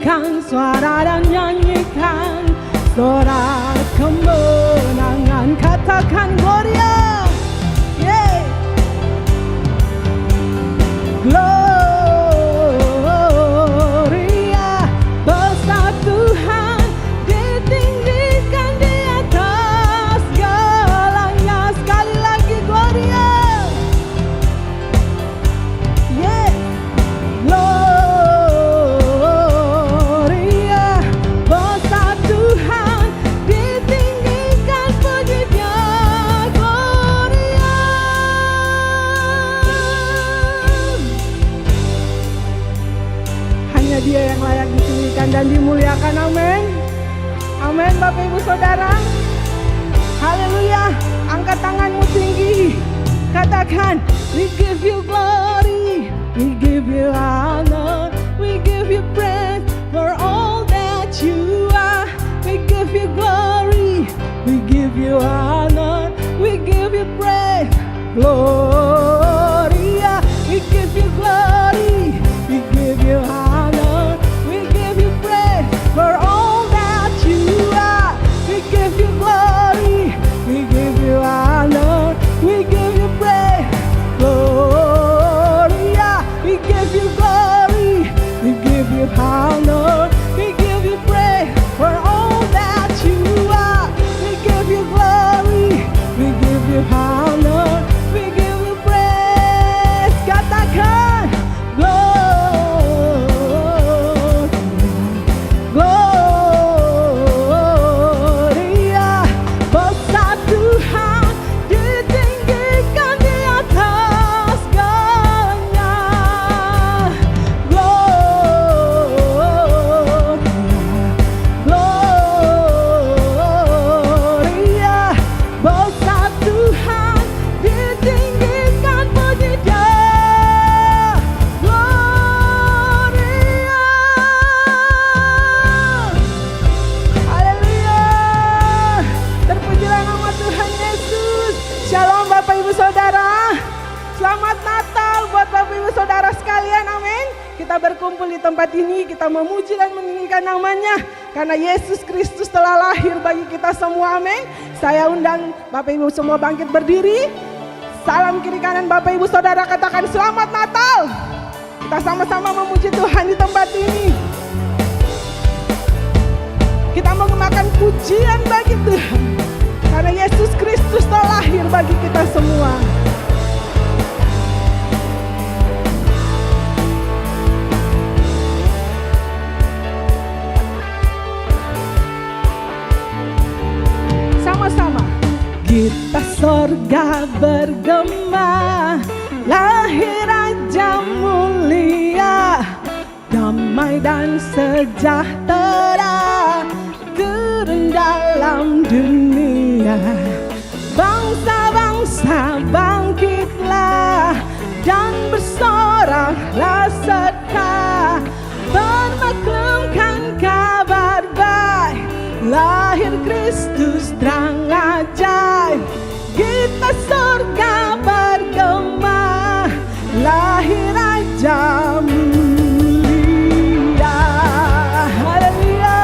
angkat suara dan nyanyikan sorak kemenangan. Katakan Gloria, yeah. Gloria, besar Tuhan, ditinggikan di atas segalanya. Sekali lagi Gloria, yeah. Gloria, besar Tuhan, ditinggikan puji-Nya. Gloria. Hanya Dia yang layak ditinggikan dan dimuliakan. Amin. Amin Bapak Ibu Saudara. Haleluya. Angkat tanganmu tinggi. Katakan, we give you glory, we give you honor, we give you praise for all that you are. We give you glory, we give you honor, we give you praise. Gloria, we give you glory, we give you honor, we give you praise for all that you are. We give you glory, we give you honor, we give you praise. Gloria, we give you glory, we give you honor, we give you praise for all that you are. We give you glory, we give you honor, we give you praise. Katakan, Gloria, besar Tuhan, ditinggikan di atas segalanya. Gloria, besar Tuhan, ditinggikan puji-Nya. Gloria. Haleluya. Terpujilah nama Tuhan Yesus. Shalom Bapak Ibu Saudara. Selamat Natal buat Bapak Ibu Saudara sekalian. Amin. Kita berkumpul di tempat ini, kita memuji dan meninggikan namanya karena Yesus Kristus telah lahir bagi kita semua. Amin. Saya undang Bapak Ibu semua bangkit berdiri. Salam kiri kanan Bapak Ibu Saudara, katakan selamat Natal. Kita sama-sama memuji Tuhan di tempat ini. Kita mengemakan pujian bagi Tuhan karena Yesus Kristus telah lahir bagi kita semua. Sama-sama. Kita sorga bergema, lahir Raja mulia, damai dan sejahtera turun dalam dunia. Bangsa-bangsa bangkitlah dan bersoraklah serta bermaklumkan kabar baik, lahir Kristus terang ajaib. Kita surga bergema, lahir Raja mulia. Haleluya.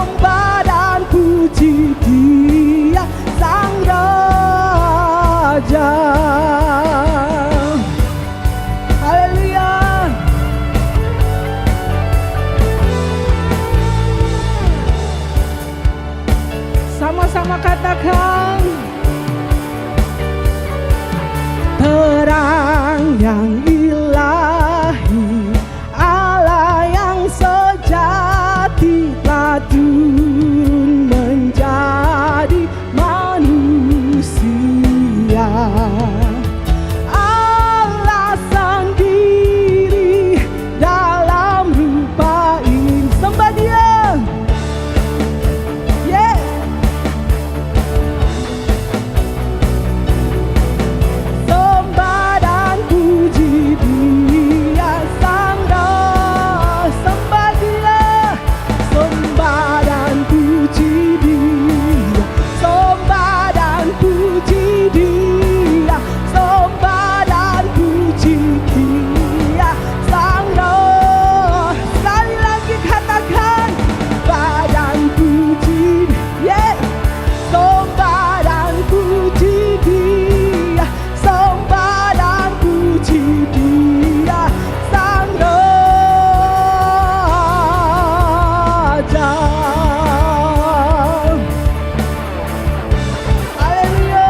sembah dan puji Dia Sang Raja. Haleluya. Sama-sama katakan, terang yang ilahi, Allah yang sejati telah turun menjadi manusia. Allah sendiri dalam rupa ini. Sembah Dia. Yeah. Sembah dan puji Dia Sang Raja. Sembah Dia. Sembah dan puji Dia. Sembah dan puji Dia. Sembah dan puji Dia Sang Raja. Sekali lagi katakan, sembah dan puji Dia. Sembah dan puji Dia. Sembah dan puji Dia Sang Raja. Haleluya.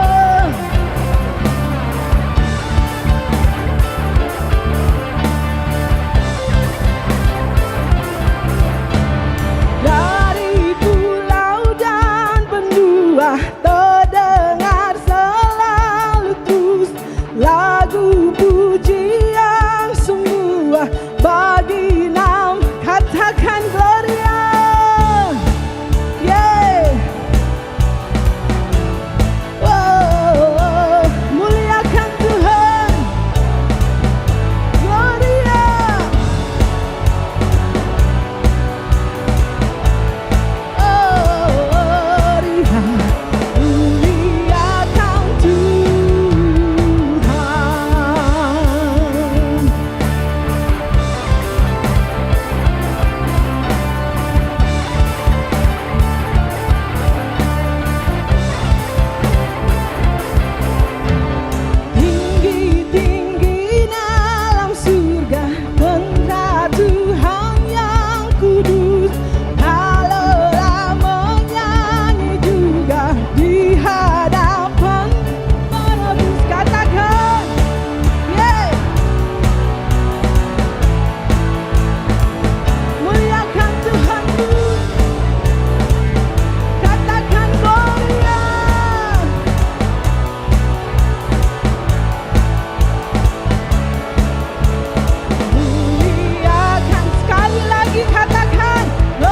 Dari pulau dan benua terdengar selalu terus lagu pujian semua bagi nama. Katakan Gloria. Yeah. Oh, muliakan Tuhan. Gloria. Gloria. Muliakan Tuhan. Tinggi-tinggi dalam surga tentara Tuhan yang kudus. Haleluya menyanyi juga di hadapan penebus. Katakan, yeah. Muliakan Tuhanku. Katakan Gloria. Muliakan, sekali lagi katakan, Gloria.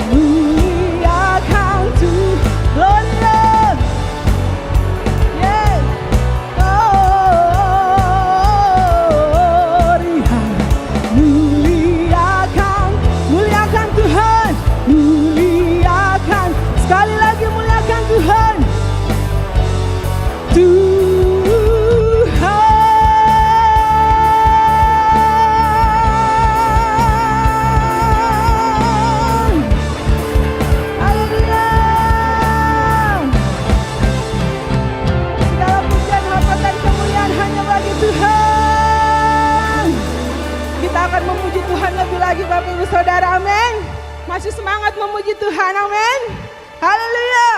Muliakan Tuhan. Gloria. Yeah. Gloria. Muliakan Tuhan. Muliakan, sekali lagi muliakan Tuhan. Tuhan. Haleluya. Segala pujian, hormat dan kemuliaan hanya bagi Tuhan. Kita akan memuji Tuhan lebih lagi Bapak Ibu Saudara, amin. Masih semangat memuji Tuhan, amin. Haleluya.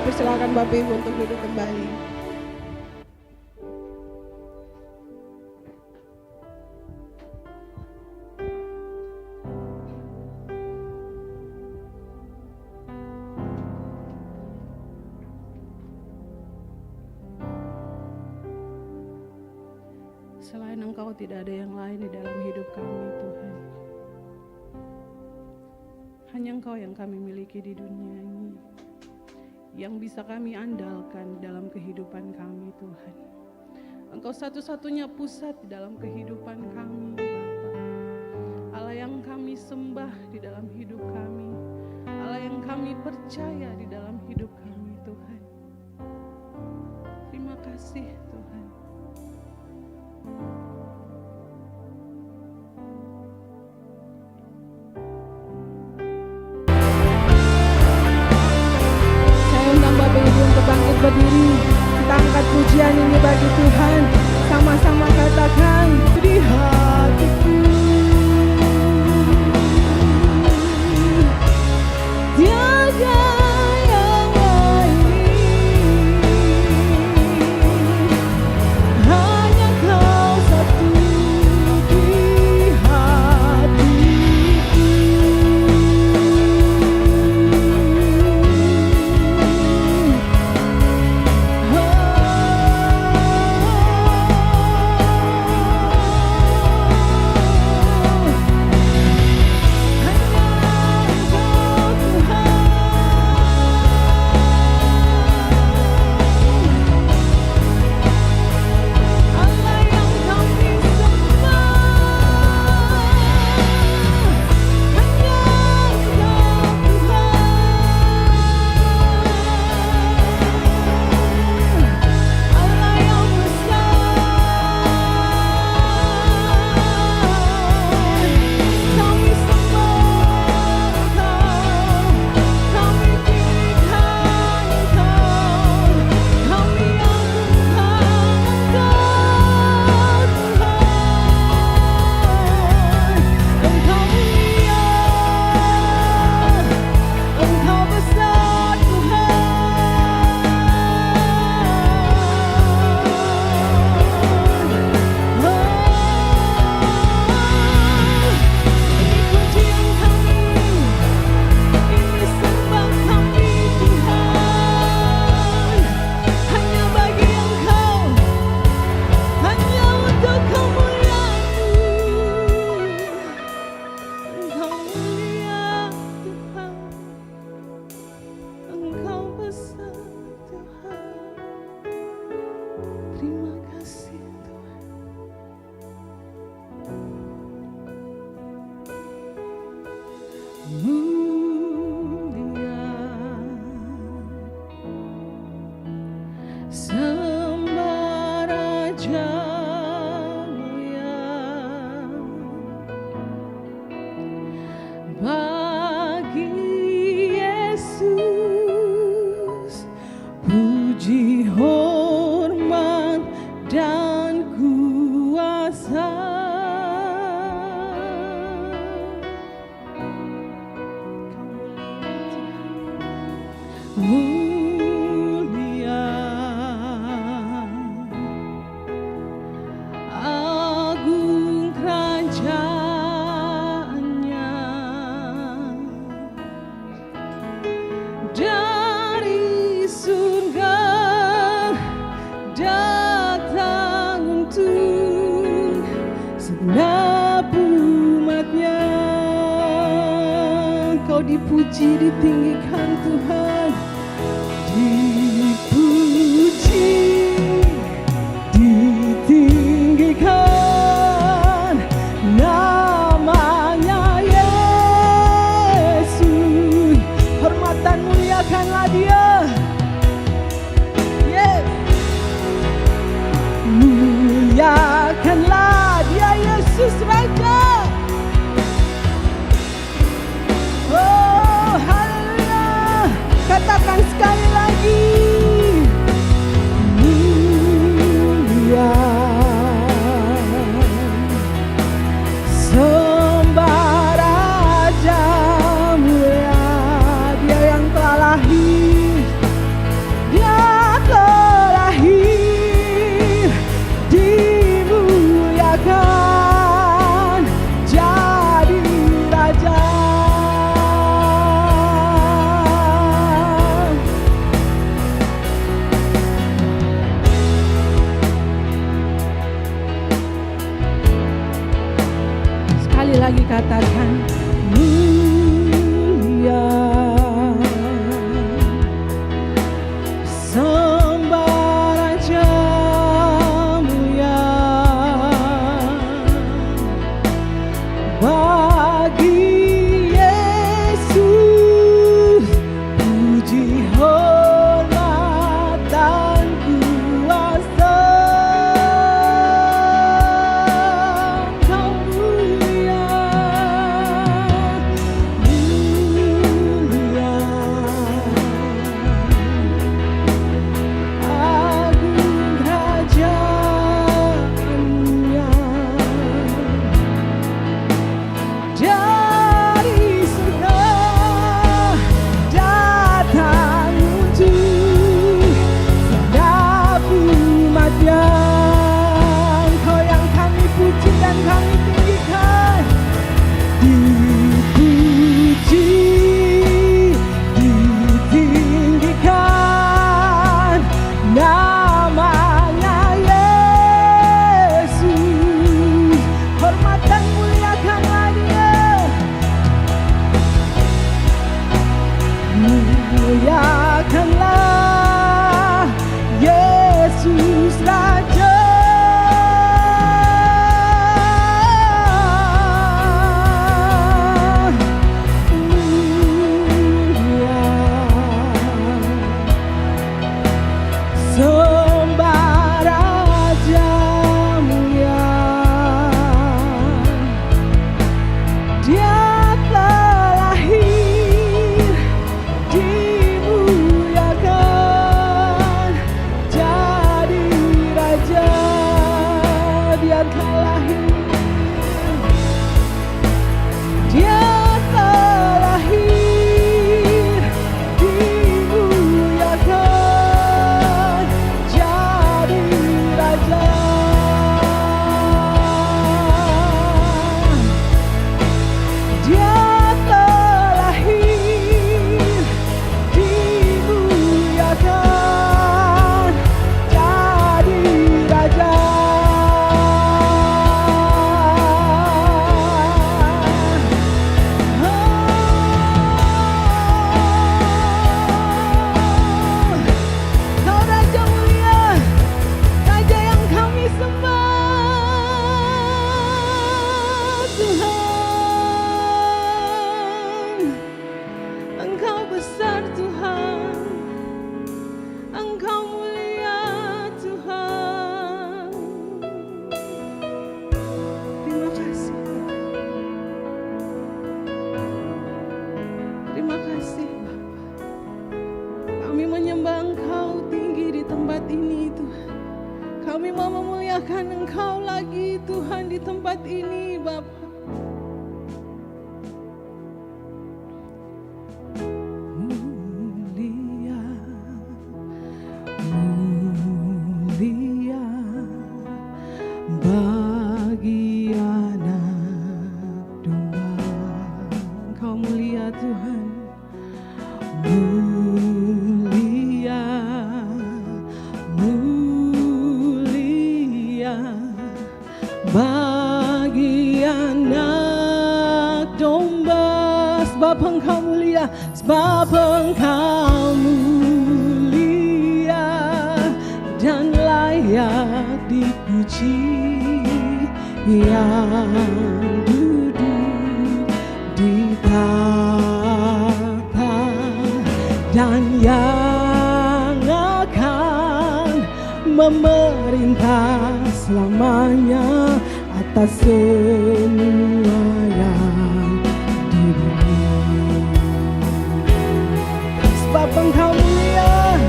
Persilakan Bapak Ibu untuk duduk kembali. Selain Engkau tidak ada yang lain di dalam hidup kami, Tuhan. Hanya Engkau yang kami miliki di dunia ini, yang bisa kami andalkan dalam kehidupan kami, Tuhan. Engkau satu-satunya pusat di dalam kehidupan kami, Bapa. Allah yang kami sembah di dalam hidup kami, Allah yang kami percaya di dalam hidup kami, Tuhan. Terima kasih, Tuhan. Saya undang Bapak Ibu untuk bangkit berdiri. Kita angkat pujian ini bagi Tuhan. Sama-sama katakan di hatiku. Tiada yang lain, hanya Kau satu di hatiku. Dipuji, ditinggikan Tuhan, dipuji, ditinggikan namanya Yesus. Hormat dan muliakanlah Dia. Yes. Muliakanlah Dia, Yesus Raja. Katakan sekali lagi, mulia, sembah Raja mulia, Dia yang telah lahir Kami mau memuliakan Engkau lagi Tuhan di tempat ini Bapa. Sebab Engkau mulia, sebab Engkau mulia dan layak dipuji, yang duduk di tahta dan yang akan memerintah selamanya atas semua yang di bumi. Sebab Engkau mulia,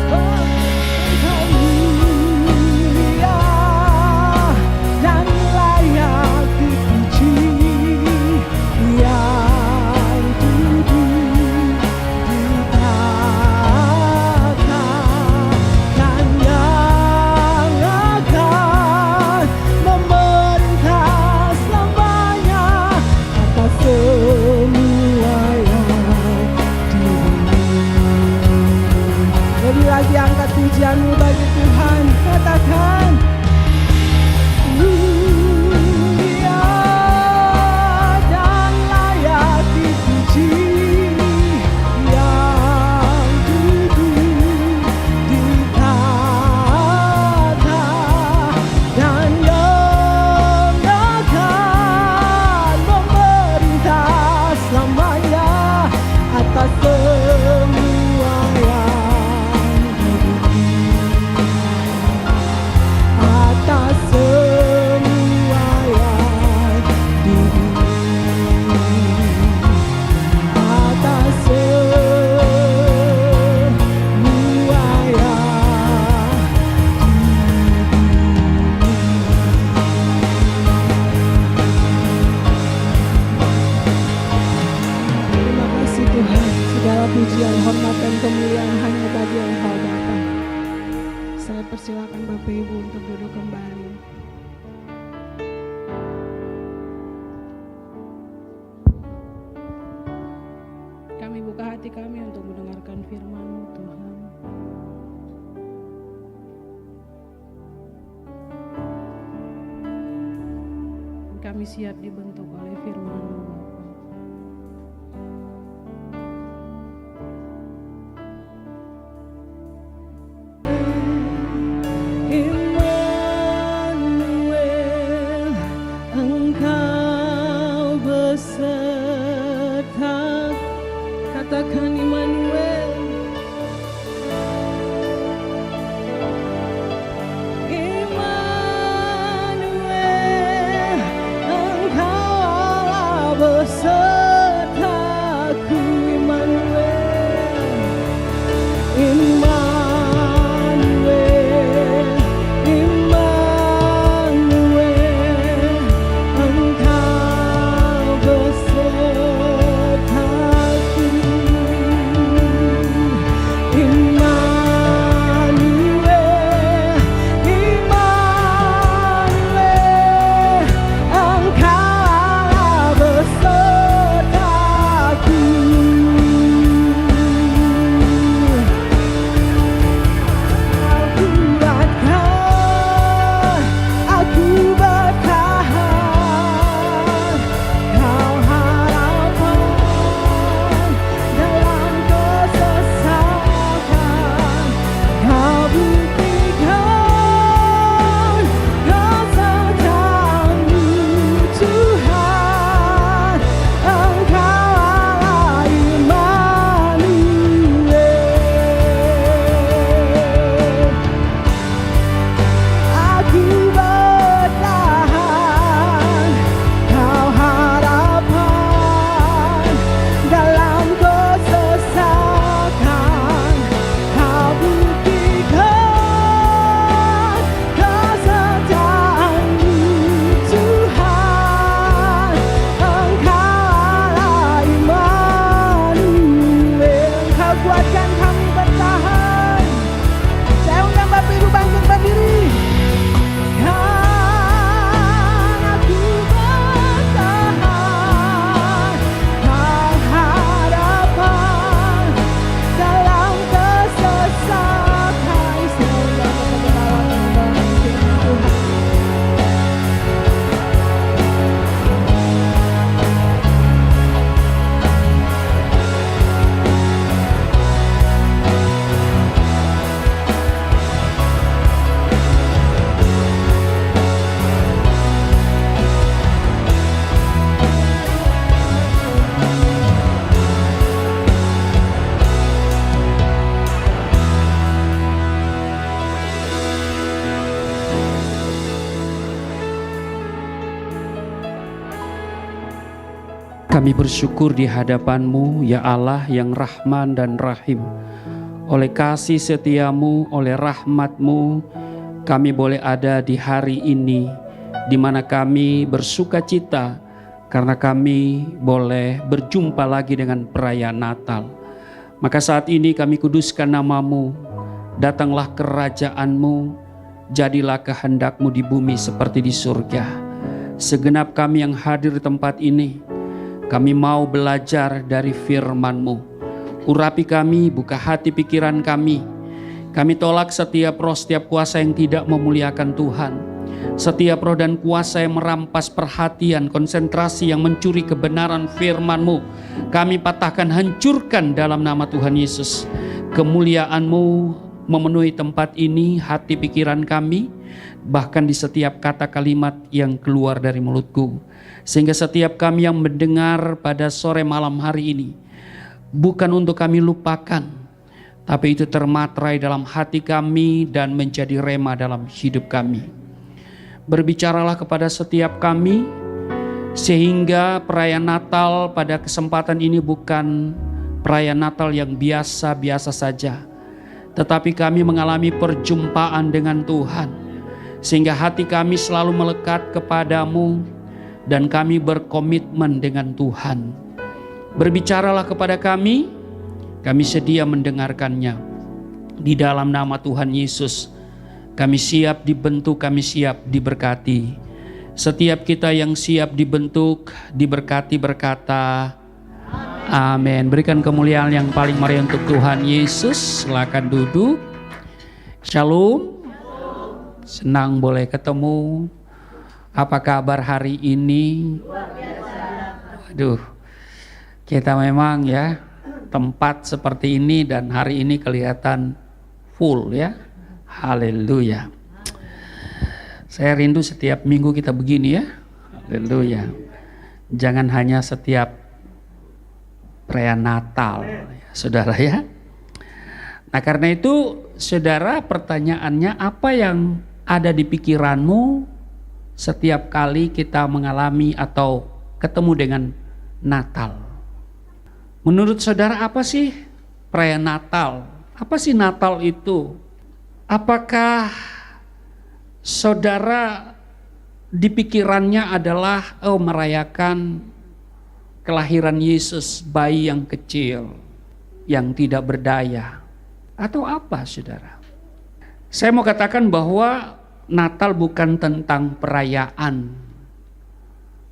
sebab Engkau mulia dan layak dipuji, yang duduk di tahta dan yang akan memerintah selamanya atas semua yang di bumi. Lebih lagi angkat pujianmu bagi Tuhan, katakan mulia dan layak dipuji, yang duduk di tahta dan yang akan memerintah selamanya atas semua yang di bumi, atas semua yang di bumi, atas semua yang Terima kasih Tuhan, segala pujian, hormat dan kemuliaan hanya bagi Engkau Bapa. Saya persilakan Bapak Ibu untuk duduk kembali. Kami buka hati kami untuk mendengarkan firman-Mu Tuhan. Kami siap dibentuk oleh firman-Mu Bapa. Immanuel, Engkau beserta. Katakan Immanuel. Immanuel, Engkau Allah besertaku. Immanuel, Immanuel, Immanuel, Engkau besertaku. Kami bersyukur di hadapan-Mu, ya Allah yang Rahman dan Rahim. Oleh kasih setiamu, oleh rahmat-Mu, kami boleh ada di hari ini, di mana kami bersuka cita karena kami boleh berjumpa lagi dengan perayaan Natal. Maka saat ini kami kuduskan nama-Mu, datanglah kerajaan-Mu, jadilah kehendak-Mu di bumi seperti di surga. Segenap kami yang hadir di tempat ini, kami mau belajar dari firman-Mu. Urapi kami, buka hati pikiran kami. Kami tolak setiap roh, setiap kuasa yang tidak memuliakan Tuhan. Setiap roh dan kuasa yang merampas perhatian, konsentrasi, yang mencuri kebenaran firman-Mu, kami patahkan, hancurkan dalam nama Tuhan Yesus. Kemuliaan-Mu memenuhi tempat ini, hati pikiran kami, bahkan di setiap kata kalimat yang keluar dari mulutku. Sehingga setiap kami yang mendengar pada sore malam hari ini, bukan untuk kami lupakan, tapi itu termaterai dalam hati kami dan menjadi rema dalam hidup kami. Berbicaralah kepada setiap kami, sehingga perayaan Natal pada kesempatan ini bukan perayaan Natal yang biasa-biasa saja, tetapi kami mengalami perjumpaan dengan Tuhan, sehingga hati kami selalu melekat kepadamu, dan kami berkomitmen dengan Tuhan. Berbicaralah kepada kami sedia mendengarkannya. Di dalam nama Tuhan Yesus, kami siap dibentuk, kami siap diberkati. Setiap kita yang siap dibentuk, diberkati berkata, amin. Berikan kemuliaan yang paling meriah untuk Tuhan Yesus. Silakan duduk. Shalom. Senang boleh ketemu. Apa kabar hari ini? Waduh, kita memang ya tempat seperti ini dan hari ini kelihatan full ya. Haleluya. Saya rindu setiap minggu kita begini ya. Haleluya. Jangan hanya setiap perayaan Natal, ya, saudara ya. Nah karena itu saudara, pertanyaannya, apa yang ada di pikiranmu setiap kali kita mengalami atau ketemu dengan Natal? Menurut saudara, apa sih perayaan Natal? Apa sih Natal itu? Apakah saudara di pikirannya adalah merayakan kelahiran Yesus, bayi yang kecil, yang tidak berdaya? Atau apa saudara? Saya mau katakan bahwa Natal bukan tentang perayaan.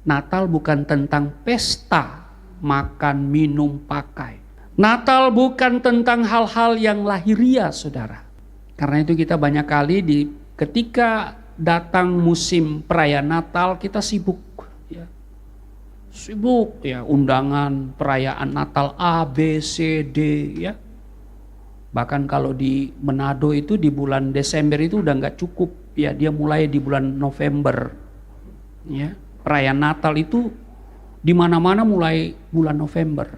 Natal bukan tentang pesta, makan, minum, pakai. Natal bukan tentang hal-hal yang lahiriah, saudara. Karena itu kita banyak kali ketika datang musim perayaan Natal, kita sibuk. Ya. Sibuk ya, undangan perayaan Natal A, B, C, D ya. Bahkan kalau di Manado itu di bulan Desember itu udah gak cukup. Ya, dia mulai di bulan November. Ya, perayaan Natal itu di mana-mana mulai bulan November.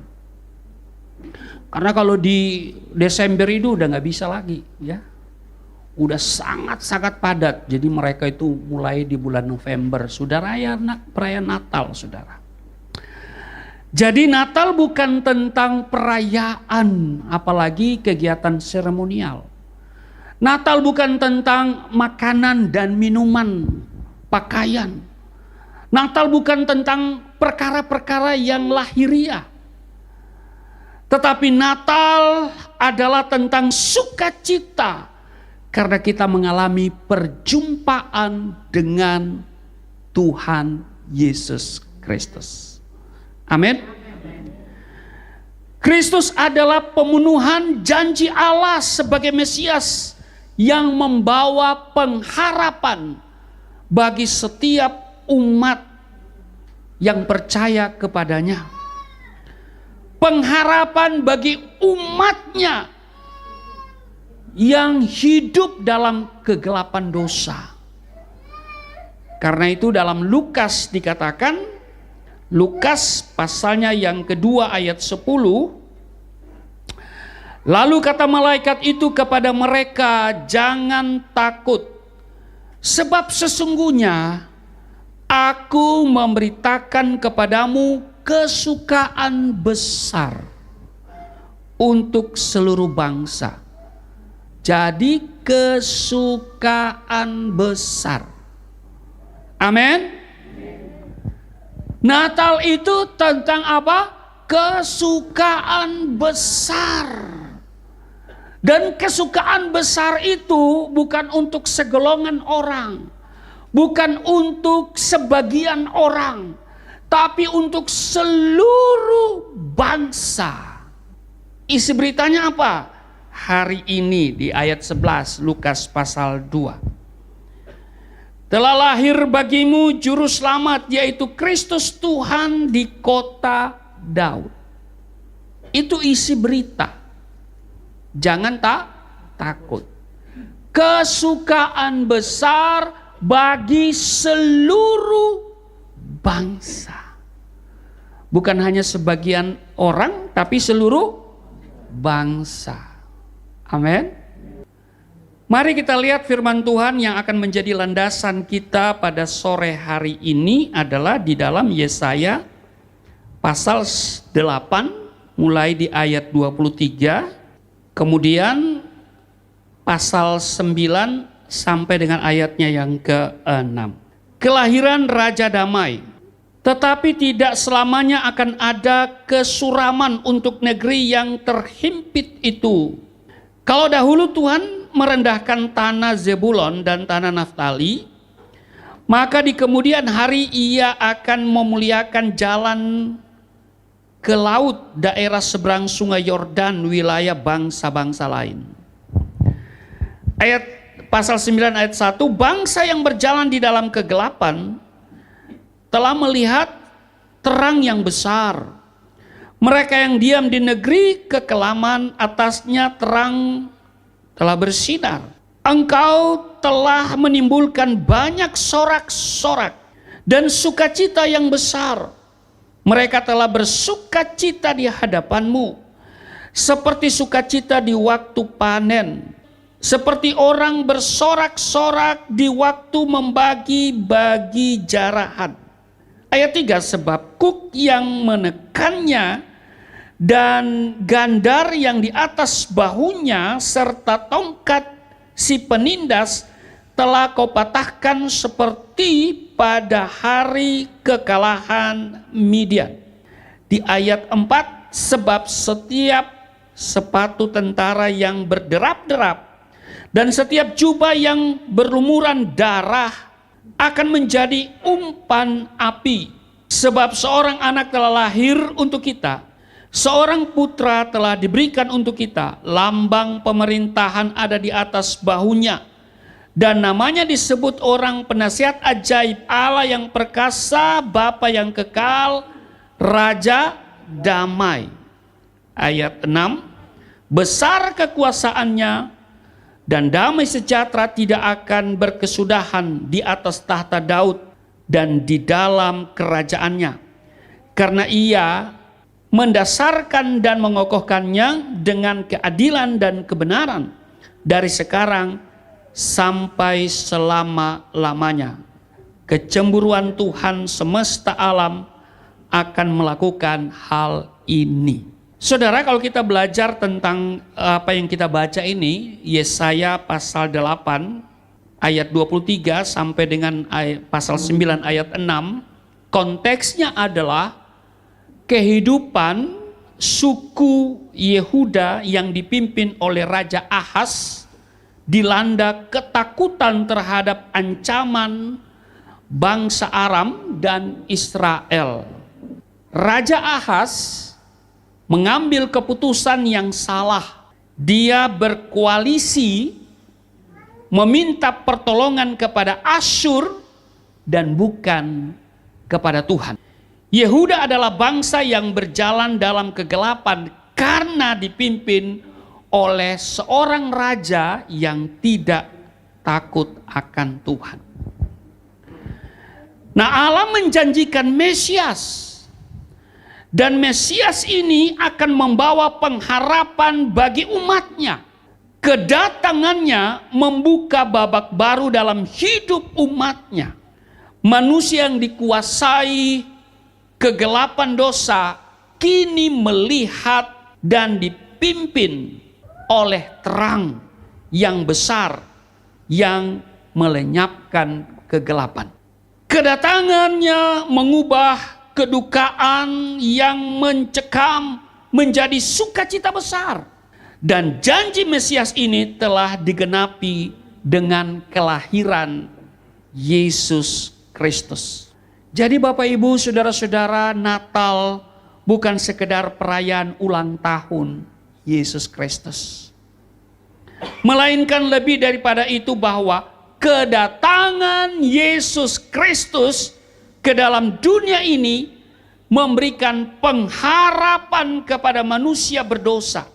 Karena kalau di Desember itu udah nggak bisa lagi, ya, udah sangat-sangat padat. Jadi mereka itu mulai di bulan November. Sudah perayaan Natal, saudara. Jadi Natal bukan tentang perayaan, apalagi kegiatan seremonial. Natal bukan tentang makanan dan minuman, pakaian. Natal bukan tentang perkara-perkara yang lahiriah. Tetapi Natal adalah tentang sukacita karena kita mengalami perjumpaan dengan Tuhan Yesus Kristus. Amin. Kristus adalah pemenuhan janji Allah sebagai Mesias yang membawa pengharapan bagi setiap umat yang percaya kepadanya. Pengharapan bagi umatnya yang hidup dalam kegelapan dosa. Karena itu dalam Lukas dikatakan, Lukas pasalnya yang kedua ayat 10, lalu kata malaikat itu kepada mereka, jangan takut, sebab sesungguhnya aku memberitakan kepadamu kesukaan besar untuk seluruh bangsa. Jadi kesukaan besar. Amin. Natal itu tentang apa? Kesukaan besar. Dan kesukaan besar itu bukan untuk segolongan orang, bukan untuk sebagian orang, tapi untuk seluruh bangsa. Isi beritanya apa? Hari ini di ayat 11 Lukas pasal 2. Telah lahir bagimu juru selamat, yaitu Kristus Tuhan di kota Daud. Itu isi berita. Jangan takut. Kesukaan besar bagi seluruh bangsa. Bukan hanya sebagian orang, tapi seluruh bangsa. Amin. Mari kita lihat firman Tuhan yang akan menjadi landasan kita pada sore hari ini adalah di dalam Yesaya pasal 8 mulai di ayat 23, kemudian pasal 9 sampai dengan ayatnya yang ke-6. Kelahiran Raja Damai. Tetapi tidak selamanya akan ada kesuraman untuk negeri yang terhimpit itu. Kalau dahulu Tuhan merendahkan tanah Zebulon dan tanah Naftali, maka di kemudian hari Ia akan memuliakan jalan ke laut, daerah seberang sungai Yordan, wilayah bangsa-bangsa lain. Ayat pasal 9 ayat 1, bangsa yang berjalan di dalam kegelapan telah melihat terang yang besar. Mereka yang diam di negeri kekelaman, atasnya terang telah bersinar. Engkau telah menimbulkan banyak sorak-sorak dan sukacita yang besar. Mereka telah bersukacita di hadapanmu, seperti sukacita di waktu panen, seperti orang bersorak-sorak di waktu membagi-bagi jarahan. Ayat 3, sebab kuk yang menekannya dan gandar yang di atas bahunya serta tongkat si penindas telah kau patahkan seperti pada hari kekalahan Midian. Di ayat 4, sebab setiap sepatu tentara yang berderap-derap dan setiap jubah yang berlumuran darah akan menjadi umpan api. Sebab seorang anak telah lahir untuk kita, seorang putra telah diberikan untuk kita, lambang pemerintahan ada di atas bahunya, dan namanya disebut orang penasihat ajaib, Allah yang perkasa, Bapa yang kekal, Raja damai. Ayat 6, besar kekuasaannya dan damai sejahtera tidak akan berkesudahan di atas tahta Daud dan di dalam kerajaannya, karena Ia mendasarkan dan mengokohkannya dengan keadilan dan kebenaran dari sekarang sampai selama-lamanya. Kecemburuan Tuhan semesta alam akan melakukan hal ini. Saudara, kalau kita belajar tentang apa yang kita baca ini, Yesaya pasal 8 ayat 23 sampai dengan pasal 9 ayat 6, konteksnya adalah kehidupan suku Yehuda yang dipimpin oleh Raja Ahaz dilanda ketakutan terhadap ancaman bangsa Aram dan Israel. Raja Ahaz mengambil keputusan yang salah. Dia berkoalisi meminta pertolongan kepada Asyur dan bukan kepada Tuhan. Yehuda adalah bangsa yang berjalan dalam kegelapan karena dipimpin oleh seorang raja yang tidak takut akan Tuhan. Nah, Allah menjanjikan Mesias. Dan Mesias ini akan membawa pengharapan bagi umatnya. Kedatangannya membuka babak baru dalam hidup umatnya. Manusia yang dikuasai kegelapan dosa kini melihat dan dipimpin oleh terang yang besar yang melenyapkan kegelapan. Kedatangannya mengubah kedukaan yang mencekam menjadi sukacita besar. Dan janji Mesias ini telah digenapi dengan kelahiran Yesus Kristus. Jadi Bapak Ibu, saudara-saudara, Natal bukan sekedar perayaan ulang tahun Yesus Kristus. Melainkan lebih daripada itu, bahwa kedatangan Yesus Kristus ke dalam dunia ini memberikan pengharapan kepada manusia berdosa.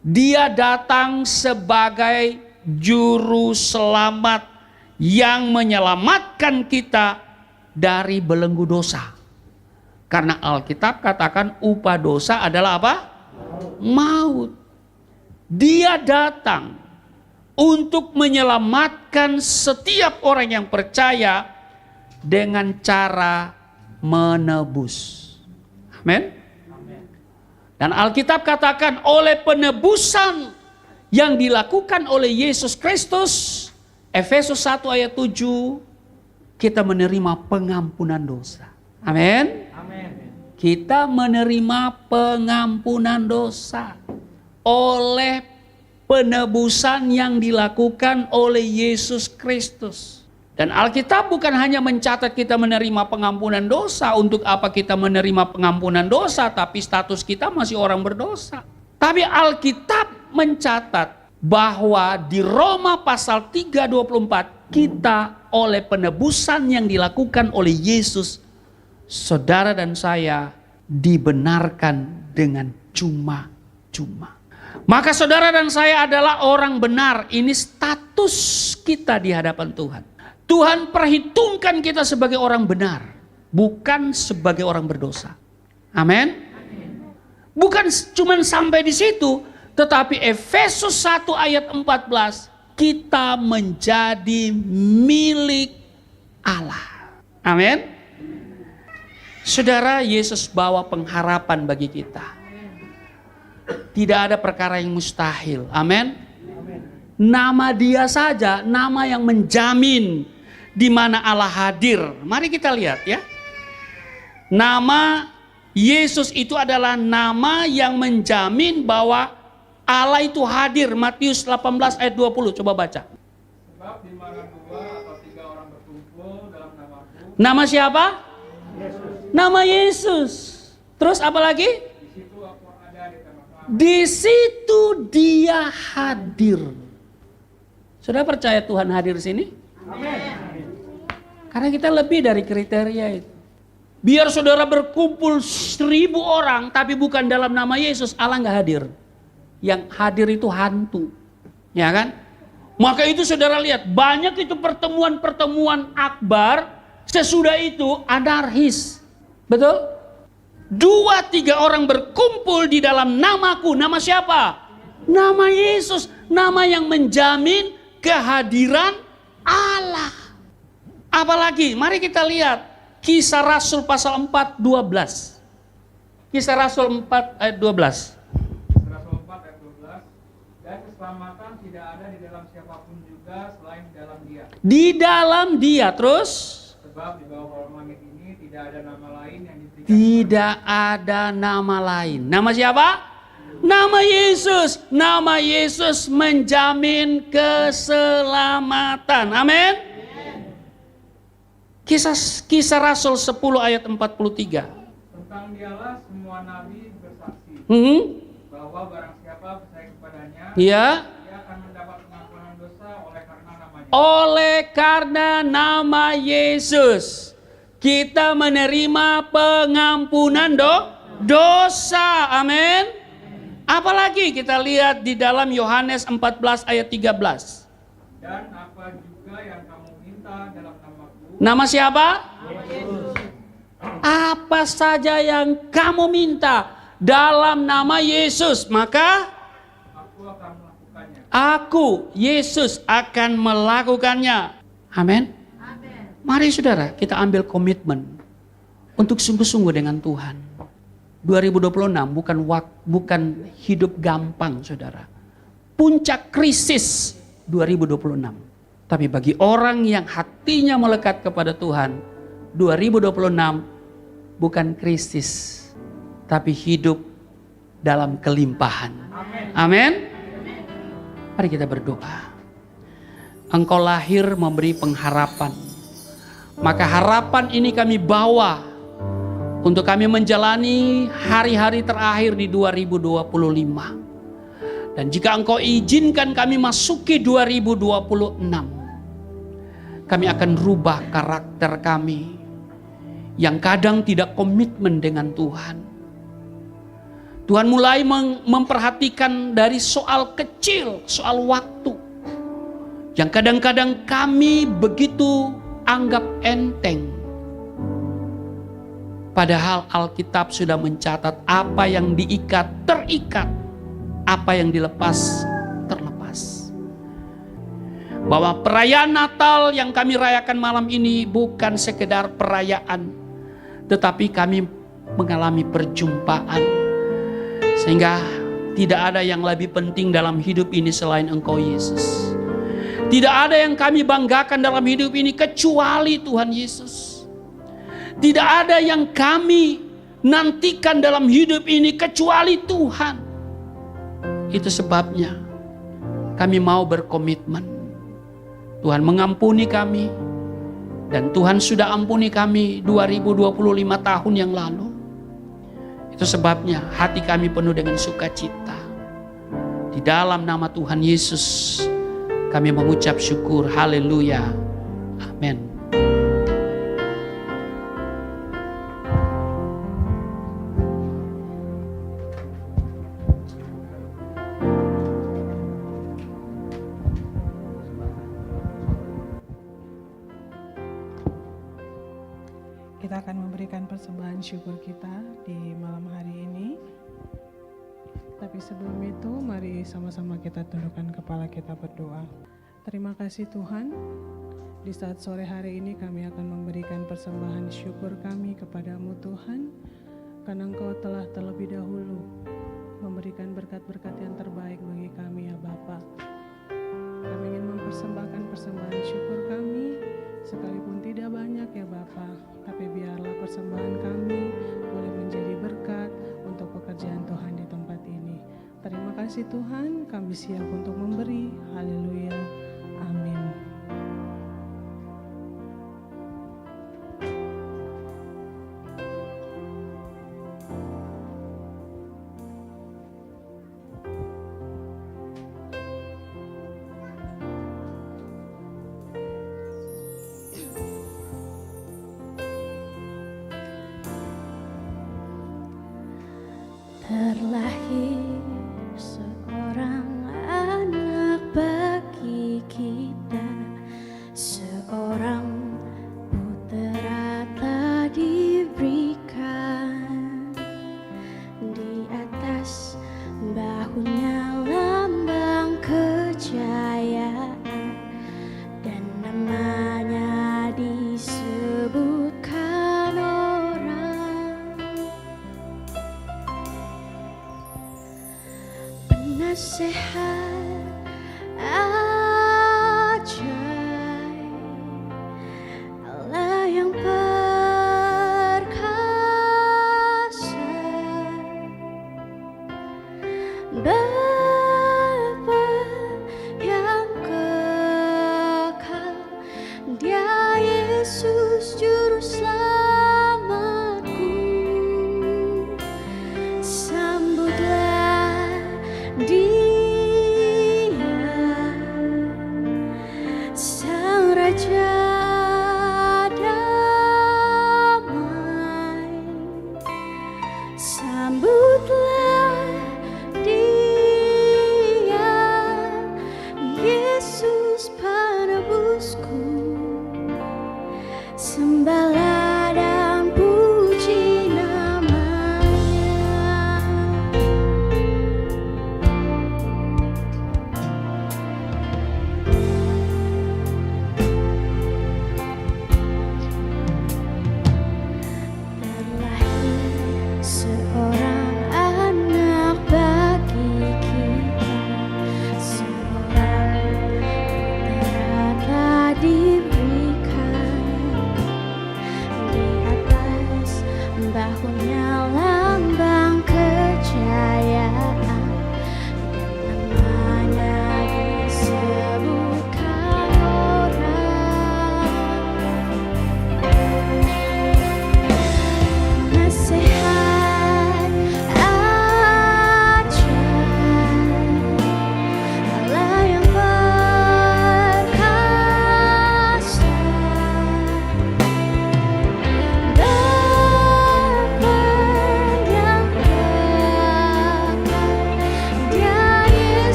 Dia datang sebagai juru selamat yang menyelamatkan kita dari belenggu dosa. Karena Alkitab katakan upah dosa adalah apa? Maut. Dia datang untuk menyelamatkan setiap orang yang percaya dengan cara menebus. Amin. Dan Alkitab katakan oleh penebusan yang dilakukan oleh Yesus Kristus, Efesus 1 ayat 7, kita menerima pengampunan dosa. Amin. Kita menerima pengampunan dosa oleh penebusan yang dilakukan oleh Yesus Kristus. Dan Alkitab bukan hanya mencatat kita menerima pengampunan dosa. Untuk apa kita menerima pengampunan dosa, tapi status kita masih orang berdosa. Tapi Alkitab mencatat bahwa di Roma pasal 3:24, kita oleh penebusan yang dilakukan oleh Yesus, saudara dan saya dibenarkan dengan cuma-cuma. Maka saudara dan saya adalah orang benar. Ini status kita di hadapan Tuhan. Tuhan perhitungkan kita sebagai orang benar, bukan sebagai orang berdosa. Amin. Bukan cuma sampai di situ, tetapi Efesus 1 ayat 14, kita menjadi milik Allah. Amin. Saudara, Yesus bawa pengharapan bagi kita. Tidak ada perkara yang mustahil. Amin. Nama Dia saja, nama yang menjamin di mana Allah hadir. Mari kita lihat ya. Nama Yesus itu adalah nama yang menjamin bahwa Allah itu hadir. Matius 18 ayat 20, coba baca. Sebab di mana 2 atau 3 orang berkumpul dalam namaku. Nama siapa? Yesus. Nama Yesus. Terus apa lagi? Di situ aku ada di tengah-tengah. Di situ Dia hadir. Saudara percaya Tuhan hadir di sini? Amin. Karena kita lebih dari kriteria itu. Biar saudara berkumpul 1000 orang, tapi bukan dalam nama Yesus, Allah nggak hadir. Yang hadir itu hantu, ya kan? Maka itu saudara lihat, banyak itu pertemuan-pertemuan akbar, sesudah itu anarkis, betul? 2-3 orang berkumpul di dalam namaku, nama siapa? Nama Yesus, nama yang menjamin kehadiran Allah. Apalagi, mari kita lihat Kisah Rasul pasal 4, 12. Kisah Rasul 4 ayat 12. Rasul 4 ayat 12. Dan keselamatan tidak ada di dalam siapapun juga selain di dalam Dia. Di dalam Dia, terus? Sebab di bawah kolong langit ini tidak ada nama lain yang diberikan. Tidak ada nama lain. Nama siapa? Nama Yesus. Nama Yesus menjamin keselamatan. Amin. Kisah Rasul 10 ayat 43. Tentang Dialah semua nabi bersaksi bahwa barang siapa percaya kepadanya, Ya. dia akan mendapat pengampunan dosa oleh karena namanya. Oleh karena nama Yesus, kita menerima pengampunan dosa. Amin. Apalagi kita lihat di dalam Yohanes 14 ayat 13. Dan apa juga yang kamu minta dalam namaku. Nama siapa? Yesus. Apa saja yang kamu minta dalam nama Yesus, maka Aku akan melakukannya. aku, Yesus, akan melakukannya. Amin. Mari saudara, kita ambil komitmen. untuk sungguh-sungguh dengan Tuhan. 2026 bukan hidup gampang, saudara. Puncak krisis 2026. Tapi bagi orang yang hatinya melekat kepada Tuhan, 2026 bukan krisis, tapi hidup dalam kelimpahan. Amin. Mari kita berdoa. Engkau lahir memberi pengharapan. Maka harapan ini kami bawa untuk kami menjalani hari-hari terakhir di 2025. Dan jika Engkau izinkan kami masuki 2026, kami akan rubah karakter kami yang kadang tidak komitmen dengan Tuhan. Tuhan mulai memperhatikan dari soal kecil, soal waktu, yang kadang-kadang kami begitu anggap enteng. Padahal Alkitab sudah mencatat apa yang diikat terikat, apa yang dilepas terlepas. Bahwa perayaan Natal yang kami rayakan malam ini bukan sekedar perayaan, tetapi kami mengalami perjumpaan. Sehingga tidak ada yang lebih penting dalam hidup ini selain Engkau Yesus. Tidak ada yang kami banggakan dalam hidup ini kecuali Tuhan Yesus. Tidak ada yang kami nantikan dalam hidup ini kecuali Tuhan. Itu sebabnya kami mau berkomitmen. Tuhan mengampuni kami. Dan Tuhan sudah ampuni kami 2025 tahun yang lalu. Itu sebabnya hati kami penuh dengan sukacita. Di dalam nama Tuhan Yesus kami mengucap syukur. Haleluya. Amin. Kita akan memberikan persembahan syukur kita di malam hari ini. Tapi sebelum itu, mari sama-sama kita tundukkan kepala kita berdoa. Terima kasih Tuhan, di saat sore hari ini kami akan memberikan persembahan syukur kami kepadamu Tuhan, karena Engkau telah terlebih dahulu memberikan berkat-berkat yang terbaik bagi kami ya Bapa. Kami ingin mempersembahkan persembahan syukur kami, sekalipun tidak banyak ya Bapa, tapi biarlah persembahan kami boleh menjadi berkat untuk pekerjaan Tuhan di tempat ini. Terima kasih Tuhan, kami siap untuk memberi. Haleluya. Amin. Terlahir seorang anak bagi kita, seorang putera telah diberikan. Di atas bahunya lambang kejayaan, dan namanya disebutkan orang penasehat ajaib, Allah yang perkasa, Bapa yang kekal, Dia Yesus Juru Selamatku. Sambutlah Dia, Sang Raja damai. Sambutlah Dia.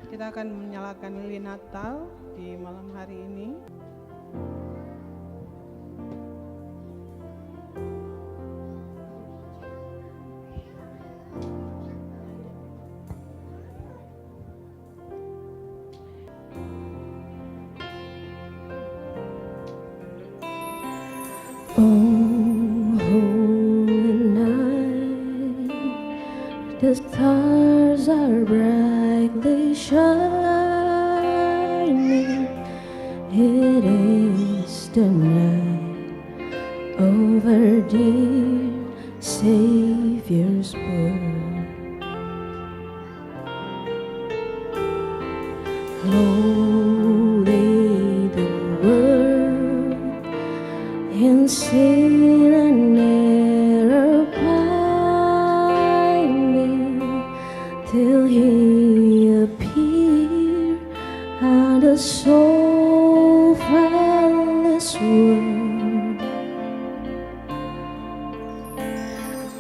Kita akan menyalakan lilin Natal di malam hari ini. The stars are brightly shining. It is the night over dear Savior's birth. Holy the world in sin and error pining, till he appear and the soul faithless world.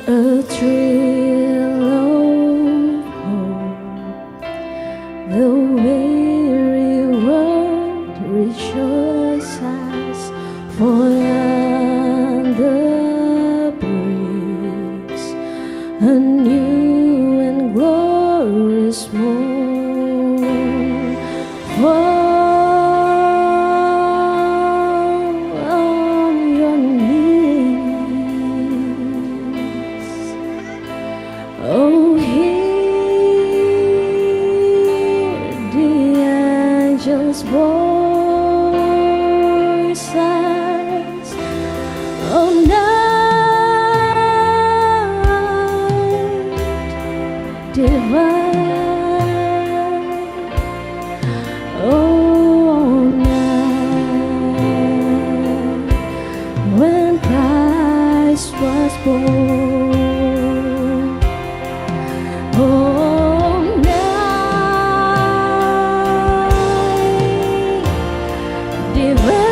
A thrill of hope, the weary world rejoices, for the breeze a new and glorious morn. Fall on your knees, oh, hear the angels' voices. Oh, night divine, oh, night when Christ was born. Oh, night divine,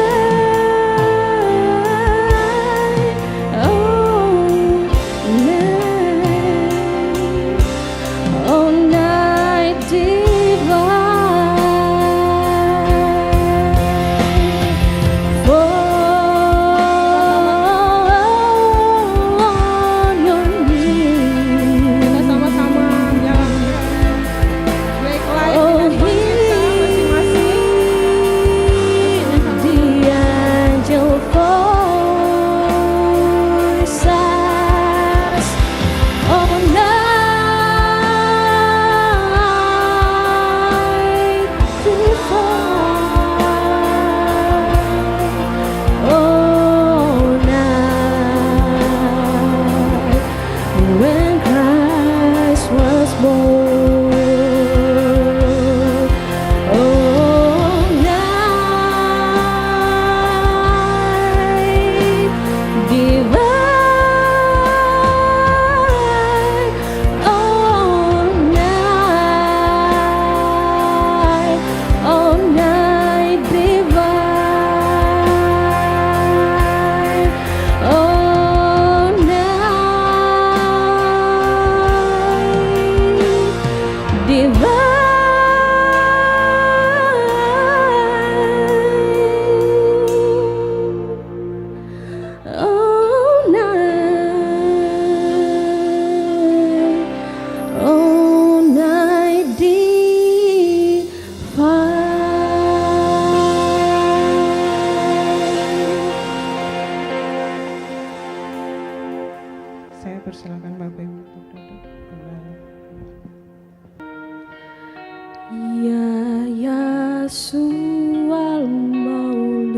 oh, night divine, fall on your knees. Kita sama-sama menjalankan break live Oh, dengan konsep masing-masing. the angel voices. Oh, night divine. Oh, night when Christ was born. Oh, night divine. Oh, night divine. Oh, night divine. Oh, night divine. Saya persilakan Bapak Ibu untuk duduk kembali. Ya Yasu'al Maulud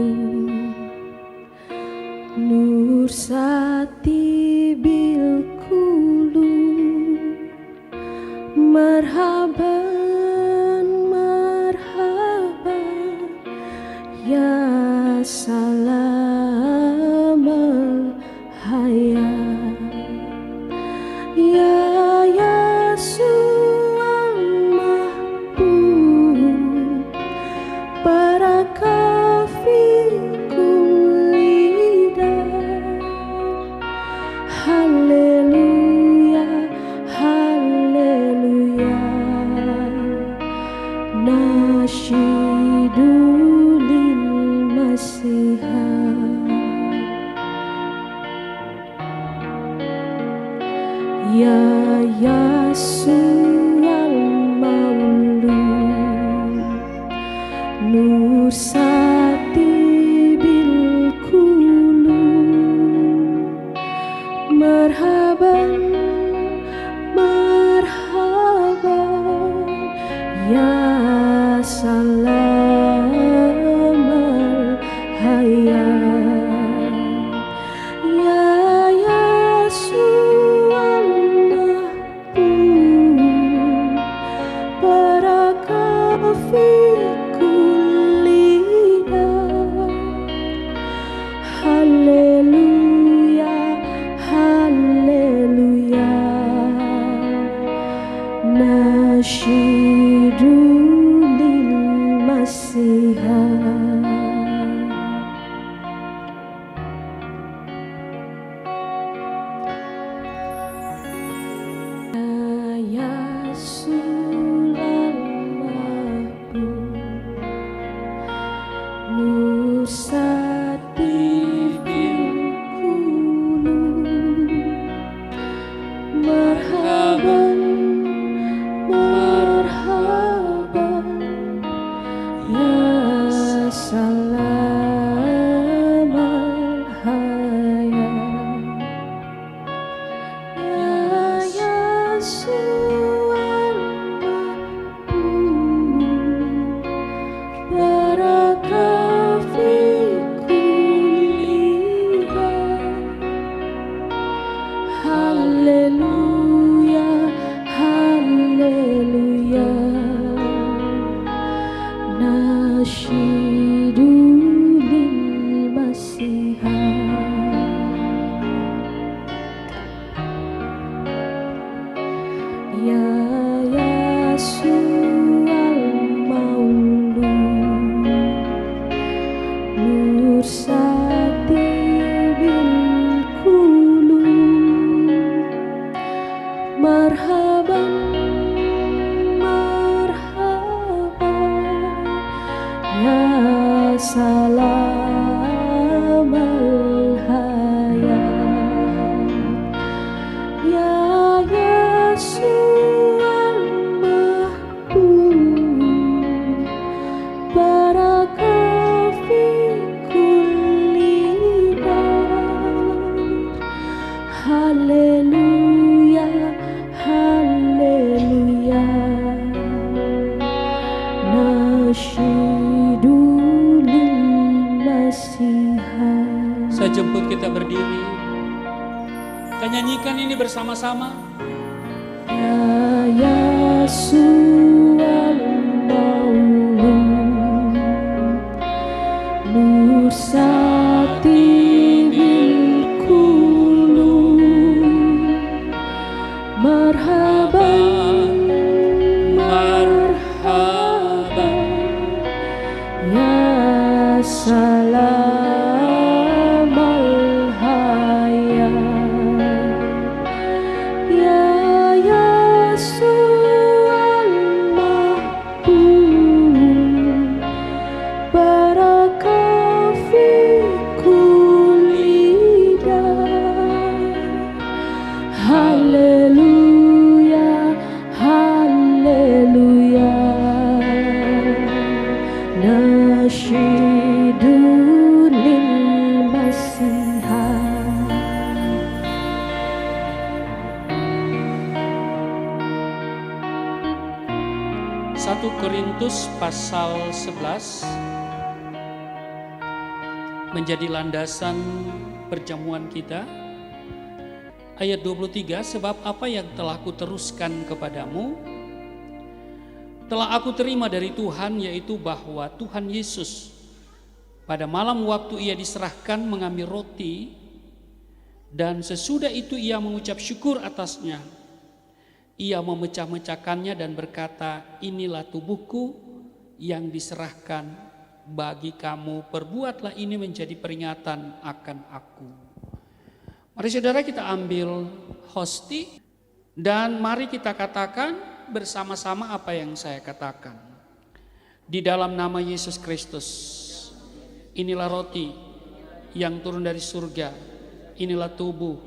Nur Sati bil Qulub, marhaban marhaban ya salam al hayat. Ya Yasu'al Mahbub, barakah fi kulli dar. Haleluya, haleluya. Ya Yesus al-Maulud Nur Sati bil Qulub Marhaban marhaban ya salam al-hayat ya Yesus al-Mahbub barakah fi kulli dar. Haleluya haleluya nasyidu lil Masihah. Ya Sulal-Mahbub Nur Sati bil Qulub Marhaban marhaban ya salam al-hayat ya Yesus al-Mahbub barakah fi kulli dar. Haleluya haleluya nasyidu lil Masihah. Ya Yesus al-Maulud Nur Sati bil Qulub Marhaban marhaban ya salam al-hayat ya Yesus al-Mahbub barakah fi kulli dar. Haleluya haleluya nasyidu lil Masihah. Saya jemput kita berdiri. Kita nyanyikan ini bersama-sama. Ya Yesus al-Maulud Nur Sati bil Qulub Marhaban marhaban ya salam al-hayat ya Yesus al-Mahbub barakah fi kulli dar. Haleluya haleluya nasyidu lil Masihah. 1 Korintus pasal 11 menjadi landasan perjamuan kita. Ayat 23, sebab apa yang telah kuteruskan kepadamu telah aku terima dari Tuhan, yaitu bahwa Tuhan Yesus pada malam waktu ia diserahkan mengambil roti, dan sesudah itu ia mengucap syukur atasnya. Ia memecah-mecahkannya dan berkata, inilah tubuhku yang diserahkan bagi kamu, perbuatlah ini menjadi peringatan akan aku. Mari saudara kita ambil hosti dan mari kita katakan bersama-sama apa yang saya katakan. Di dalam nama Yesus Kristus, inilah roti yang turun dari surga, inilah tubuh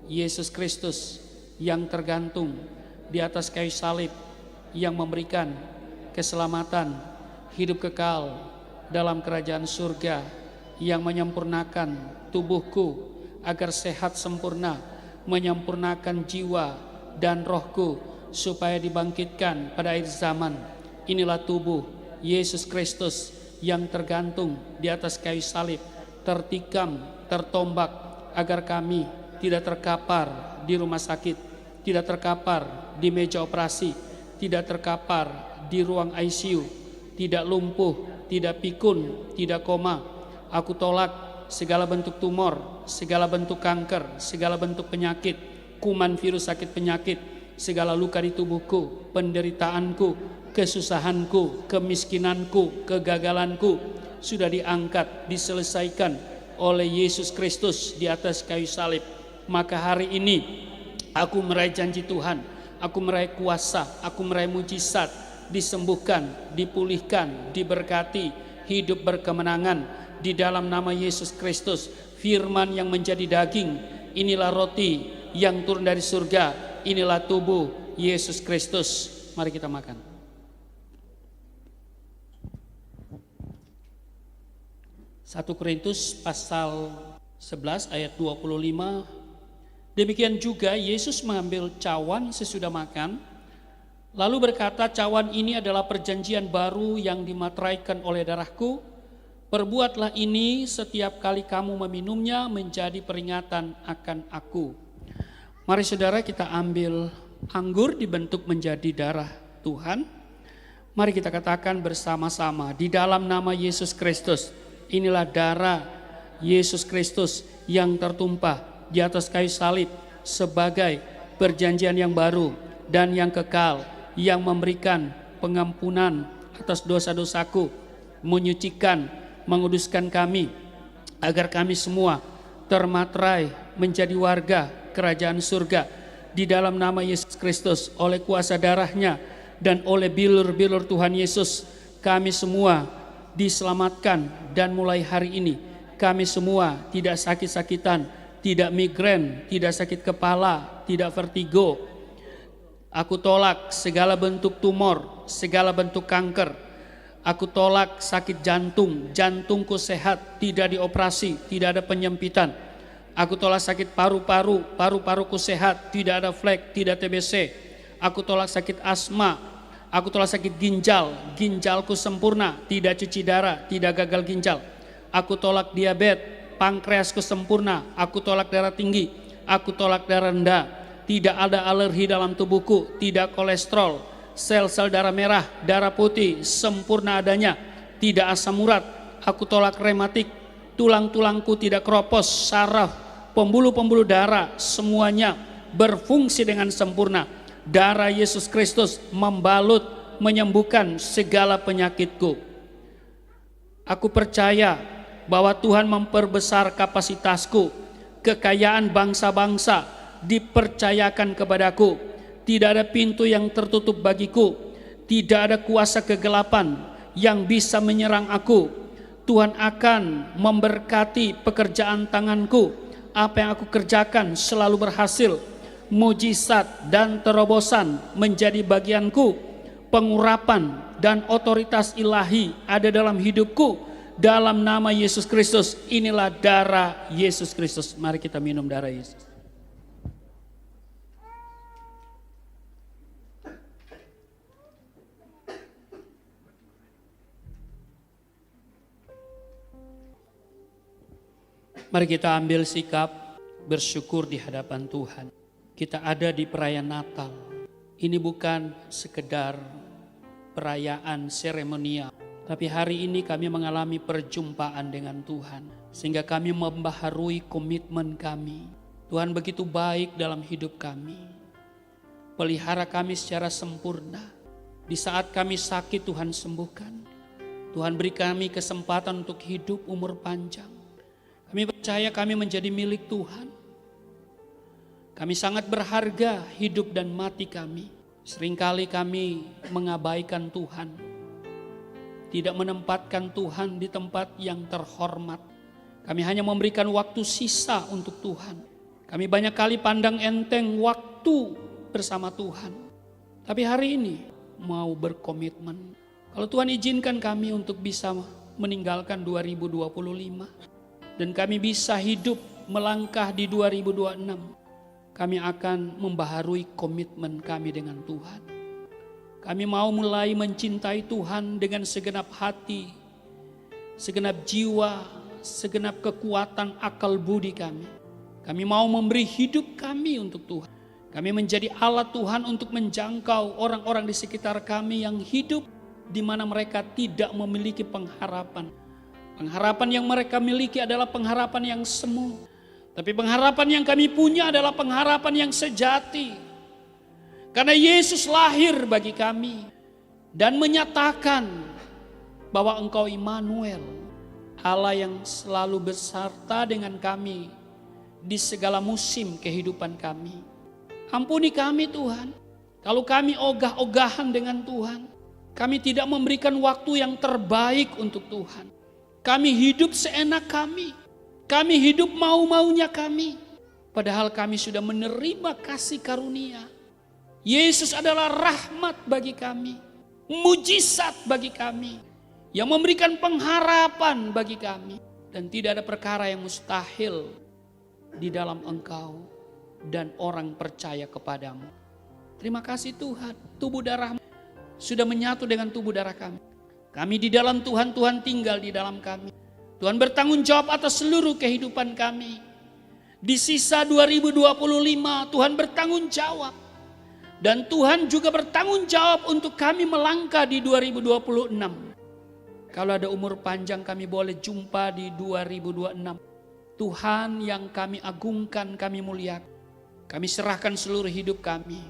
Yesus Kristus yang tergantung di atas kayu salib, yang memberikan keselamatan, hidup kekal dalam kerajaan surga, yang menyempurnakan tubuhku agar sehat sempurna, menyempurnakan jiwa dan rohku supaya dibangkitkan pada akhir zaman. Inilah tubuh Yesus Kristus yang tergantung di atas kayu salib, tertikam, tertombak, agar kami tidak terkapar di rumah sakit, tidak terkapar di meja operasi, tidak terkapar di ruang ICU, tidak lumpuh, tidak pikun, tidak koma. Aku tolak segala bentuk tumor, segala bentuk kanker, segala bentuk penyakit, kuman virus sakit penyakit, segala luka di tubuhku, penderitaanku, kesusahanku, kemiskinanku, kegagalanku sudah diangkat, diselesaikan oleh Yesus Kristus di atas kayu salib. Maka hari ini aku meraih janji Tuhan, aku meraih kuasa, aku meraih mujizat, disembuhkan, dipulihkan, diberkati, hidup berkemenangan di dalam nama Yesus Kristus. Firman yang menjadi daging, inilah roti yang turun dari surga, inilah tubuh Yesus Kristus. Mari kita makan. 1 Korintus pasal 11 ayat 25. Demikian juga Yesus mengambil cawan sesudah makan, lalu berkata, cawan ini adalah perjanjian baru yang dimateraikan oleh darahku. Perbuatlah ini setiap kali kamu meminumnya menjadi peringatan akan aku. Mari saudara, kita ambil anggur dibentuk menjadi darah Tuhan. Mari kita katakan bersama-sama, di dalam nama Yesus Kristus, inilah darah Yesus Kristus yang tertumpah di atas kayu salib sebagai perjanjian yang baru dan yang kekal, yang memberikan pengampunan atas dosa-dosaku, menyucikan, menguduskan kami, agar kami semua termaterai menjadi warga kerajaan surga di dalam nama Yesus Kristus. Oleh kuasa darahnya dan oleh bilur-bilur Tuhan Yesus, kami semua diselamatkan, dan mulai hari ini kami semua tidak sakit-sakitan, tidak migrain, tidak sakit kepala, tidak vertigo. Aku tolak segala bentuk tumor, segala bentuk kanker. Aku tolak sakit jantung, jantungku sehat, tidak dioperasi, tidak ada penyempitan. Aku tolak sakit paru-paru, paru-paruku sehat, tidak ada flek, tidak TBC. Aku tolak sakit asma, aku tolak sakit ginjal, ginjalku sempurna, tidak cuci darah, tidak gagal ginjal. Aku tolak diabetes, pankreasku sempurna, aku tolak darah tinggi, aku tolak darah rendah, tidak ada alergi dalam tubuhku, tidak kolesterol, sel-sel darah merah, darah putih sempurna adanya, tidak asam urat. Aku tolak rematik, tulang-tulangku tidak keropos, saraf, pembuluh-pembuluh darah semuanya berfungsi dengan sempurna. Darah Yesus Kristus membalut, menyembuhkan segala penyakitku. Aku percaya bahwa Tuhan memperbesar kapasitasku, kekayaan bangsa-bangsa dipercayakan kepadaku. Tidak ada pintu yang tertutup bagiku, tidak ada kuasa kegelapan yang bisa menyerang aku. Tuhan akan memberkati pekerjaan tanganku, apa yang aku kerjakan selalu berhasil. Mujizat dan terobosan menjadi bagianku, pengurapan dan otoritas ilahi ada dalam hidupku. Dalam nama Yesus Kristus, inilah darah Yesus Kristus. Mari kita minum darah Yesus. Mari kita ambil sikap bersyukur di hadapan Tuhan. Kita ada di perayaan Natal. Ini bukan sekedar perayaan seremonial, tapi hari ini kami mengalami perjumpaan dengan Tuhan, sehingga kami membaharui komitmen kami. Tuhan begitu baik dalam hidup kami, pelihara kami secara sempurna. Di saat kami sakit, Tuhan sembuhkan. Tuhan beri kami kesempatan untuk hidup umur panjang. Kami percaya kami menjadi milik Tuhan. Kami sangat berharga hidup dan mati kami. Seringkali kami mengabaikan Tuhan, tidak menempatkan Tuhan di tempat yang terhormat. Kami hanya memberikan waktu sisa untuk Tuhan. Kami banyak kali pandang enteng waktu waktu bersama Tuhan. Tapi hari ini mau berkomitmen. Kalau Tuhan izinkan kami untuk bisa meninggalkan 2025 dan kami bisa hidup melangkah di 2026, kami akan membaharui komitmen kami dengan Tuhan. Kami mau mulai mencintai Tuhan dengan segenap hati, segenap jiwa, segenap kekuatan akal budi kami. Kami mau memberi hidup kami untuk Tuhan. Kami menjadi alat Tuhan untuk menjangkau orang-orang di sekitar kami yang hidup di mana mereka tidak memiliki pengharapan. Pengharapan yang mereka miliki adalah pengharapan yang semu. Tapi pengharapan yang kami punya adalah pengharapan yang sejati. Karena Yesus lahir bagi kami dan menyatakan bahwa Engkau Immanuel, Allah yang selalu beserta dengan kami di segala musim kehidupan kami. Ampuni kami Tuhan, kalau kami ogah-ogahan dengan Tuhan, kami tidak memberikan waktu yang terbaik untuk Tuhan. Kami hidup seenak kami hidup mau-maunya kami. Padahal kami sudah menerima kasih karunia. Yesus adalah rahmat bagi kami, mujizat bagi kami, yang memberikan pengharapan bagi kami. Dan tidak ada perkara yang mustahil di dalam Engkau dan orang percaya kepadamu. Terima kasih Tuhan, tubuh darah sudah menyatu dengan tubuh darah kami. Kami di dalam Tuhan, Tuhan tinggal di dalam kami. Tuhan bertanggung jawab atas seluruh kehidupan kami. Di sisa 2025 Tuhan bertanggung jawab. Dan Tuhan juga bertanggung jawab untuk kami melangkah di 2026. Kalau ada umur panjang kami boleh jumpa di 2026. Tuhan yang kami agungkan, kami muliakan. Kami serahkan seluruh hidup kami.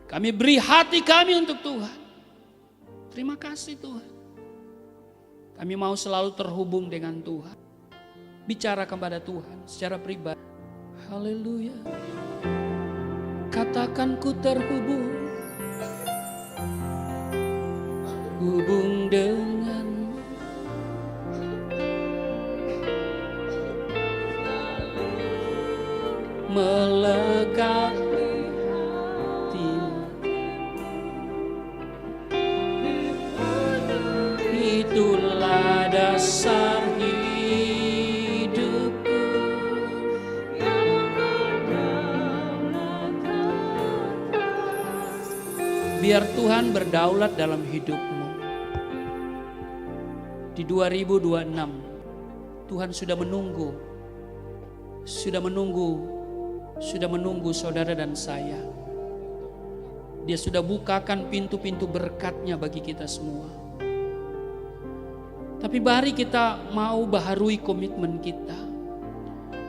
Kami beri hati kami untuk Tuhan. Terima kasih Tuhan. Kami mau selalu terhubung dengan Tuhan. Bicara kepada Tuhan secara pribadi. Haleluya. Katakan ku terhubung. Hubung dengan melekat hati. Itulah dasar hidupku. Biar Tuhan berdaulat dalam hidupmu. Di 2026 Tuhan sudah menunggu saudara dan saya. Dia sudah bukakan pintu-pintu berkatnya bagi kita semua. Tapi mari kita mau baharui komitmen kita.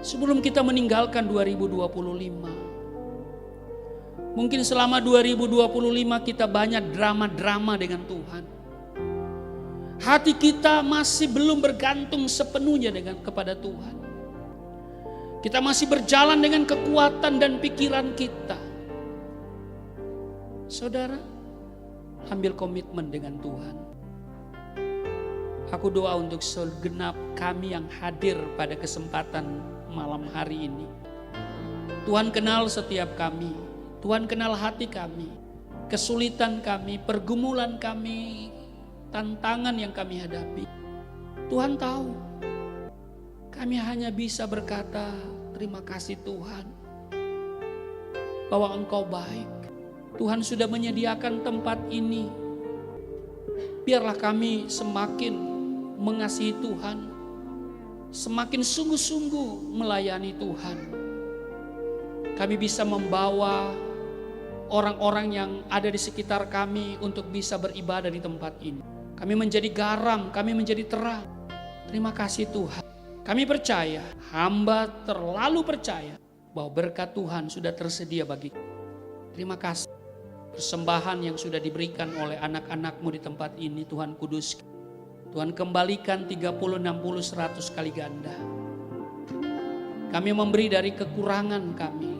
Sebelum kita meninggalkan 2025. Mungkin selama 2025 kita banyak drama-drama dengan Tuhan. Hati kita masih belum bergantung sepenuhnya kepada Tuhan. Kita masih berjalan dengan kekuatan dan pikiran kita. Saudara, ambil komitmen dengan Tuhan. Aku doa untuk segenap kami yang hadir pada kesempatan malam hari ini. Tuhan kenal setiap kami. Tuhan kenal hati kami. Kesulitan kami, pergumulan kami, tantangan yang kami hadapi. Tuhan tahu. Kami hanya bisa berkata, terima kasih Tuhan. Bahwa Engkau baik. Tuhan sudah menyediakan tempat ini. Biarlah kami semakin mengasihi Tuhan, semakin sungguh-sungguh melayani Tuhan. Kami bisa membawa orang-orang yang ada di sekitar kami untuk bisa beribadah di tempat ini. Kami menjadi garam, kami menjadi terang. Terima kasih Tuhan. Kami percaya, hamba terlalu percaya bahwa berkat Tuhan sudah tersedia bagi kita. Terima kasih. Persembahan yang sudah diberikan oleh anak-anak-Mu di tempat ini Tuhan kuduskan. Tuhan kembalikan 30, 60, 100 kali ganda. Kami memberi dari kekurangan kami.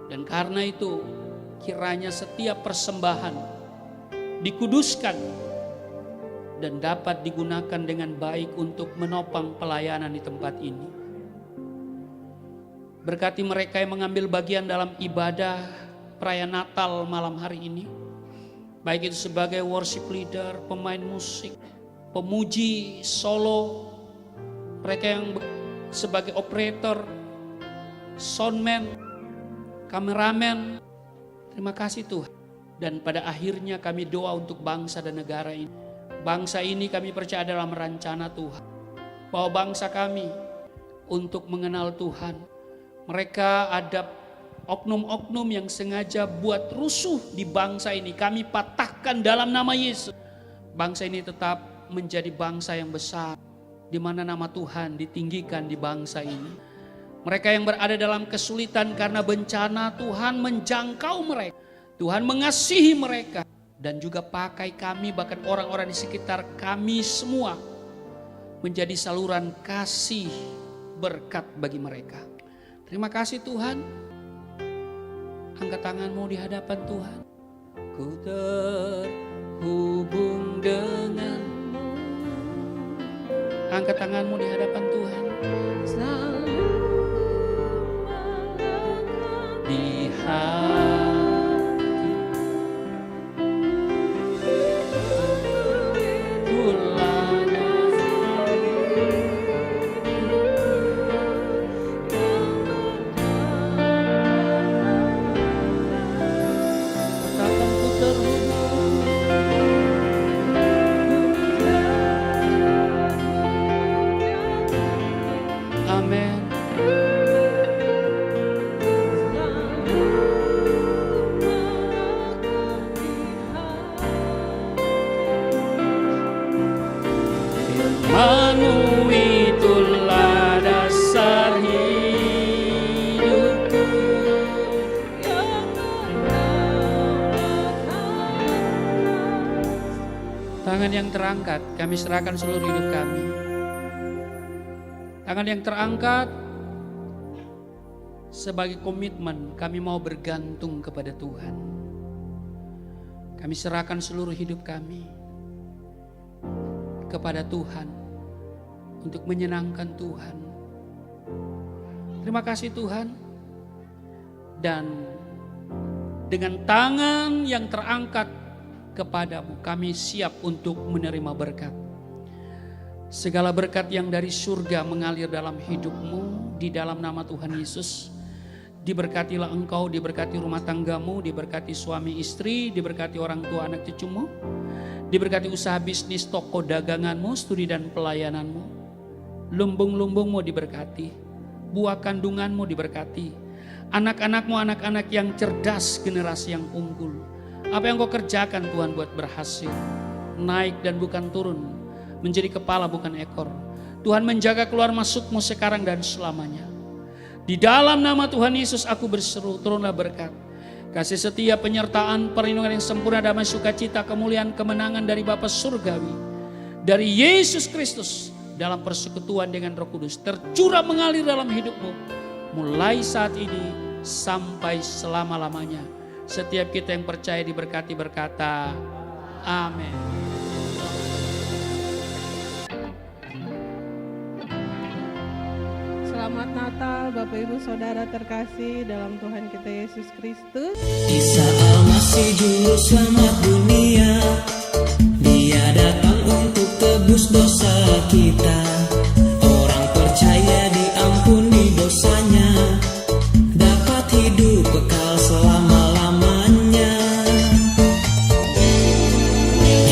Dan karena itu kiranya setiap persembahan dikuduskan dan dapat digunakan dengan baik untuk menopang pelayanan di tempat ini. Berkati mereka yang mengambil bagian dalam ibadah perayaan Natal malam hari ini. Baik itu sebagai worship leader, pemain musik, pemuji, solo, mereka yang sebagai operator, soundman, kameramen. Terima kasih Tuhan. Dan pada akhirnya kami doa untuk bangsa dan negara ini. Bangsa ini kami percaya dalam rencana Tuhan. Bahwa bangsa kami untuk mengenal Tuhan. Mereka ada oknum-oknum yang sengaja buat rusuh di bangsa ini. Kami patahkan dalam nama Yesus. Bangsa ini tetap menjadi bangsa yang besar. Di mana nama Tuhan ditinggikan di bangsa ini. Mereka yang berada dalam kesulitan karena bencana, Tuhan menjangkau mereka. Tuhan mengasihi mereka. Dan juga pakai kami, bahkan orang-orang di sekitar kami semua. Menjadi saluran kasih berkat bagi mereka. Terima kasih Tuhan. Angkat tanganmu di hadapan Tuhan. Ku terhubung denganmu. Angkat tanganmu di hadapan Tuhan. Di hati tulada katakan ku terhubung. Amin. Firman-Mu itulah dasar hidupku. Tangan yang terangkat, kami serahkan seluruh hidup kami. Tangan yang terangkat sebagai komitmen kami mau bergantung kepada Tuhan. Kami serahkan seluruh hidup kami kepada Tuhan untuk menyenangkan Tuhan. Terima kasih Tuhan. Dan dengan tangan yang terangkat kepadamu, kami siap untuk menerima berkat. Segala berkat yang dari surga mengalir dalam hidupmu di dalam nama Tuhan Yesus. Diberkatilah engkau, diberkati rumah tanggamu, diberkati suami istri, diberkati orang tua anak cucumu. Diberkati usaha bisnis, toko daganganmu, studi dan pelayananmu. Lumbung-lumbungmu diberkati. Buah kandunganmu diberkati. Anak-anakmu anak-anak yang cerdas, generasi yang unggul. Apa yang kau kerjakan Tuhan buat berhasil. Naik dan bukan turun. Menjadi kepala bukan ekor. Tuhan menjaga keluar masukmu sekarang dan selamanya. Di dalam nama Tuhan Yesus aku berseru, turunlah berkat. Kasih setia, penyertaan, perlindungan yang sempurna, damai, sukacita, kemuliaan, kemenangan dari Bapa Surgawi. Dari Yesus Kristus dalam persekutuan dengan Roh Kudus. Tercurah mengalir dalam hidupmu. Mulai saat ini sampai selama-lamanya. Setiap kita yang percaya diberkati berkata, amin. Selamat Natal Bapak Ibu Saudara terkasih dalam Tuhan kita Yesus Kristus. Isa Al-Masih Juru Selamat dunia, Dia datang untuk tebus dosa kita. Orang percaya diampuni dosanya, dapat hidup kekal selama-lamanya.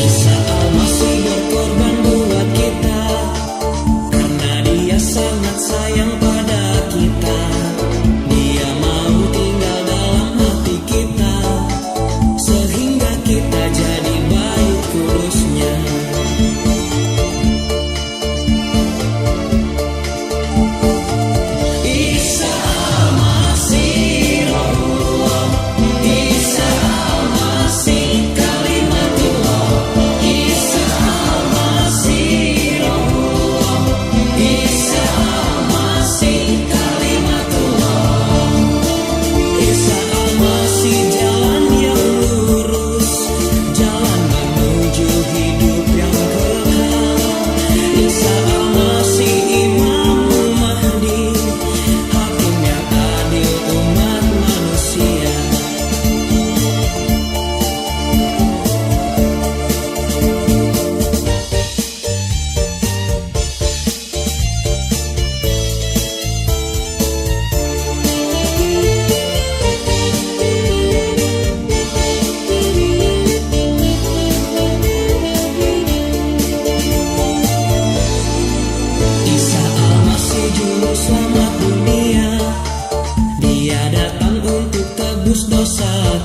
Isa Al-Masih berkorban buat kita, karena Dia sangat sayang pada kita. Dia mau tinggal dalam hati kita, sehingga kita jadi bayi kudusnya.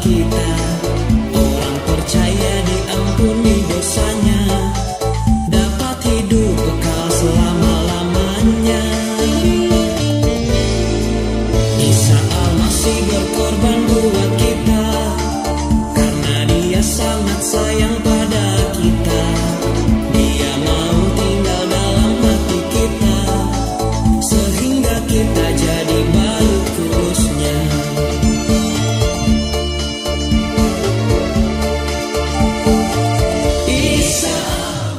kita.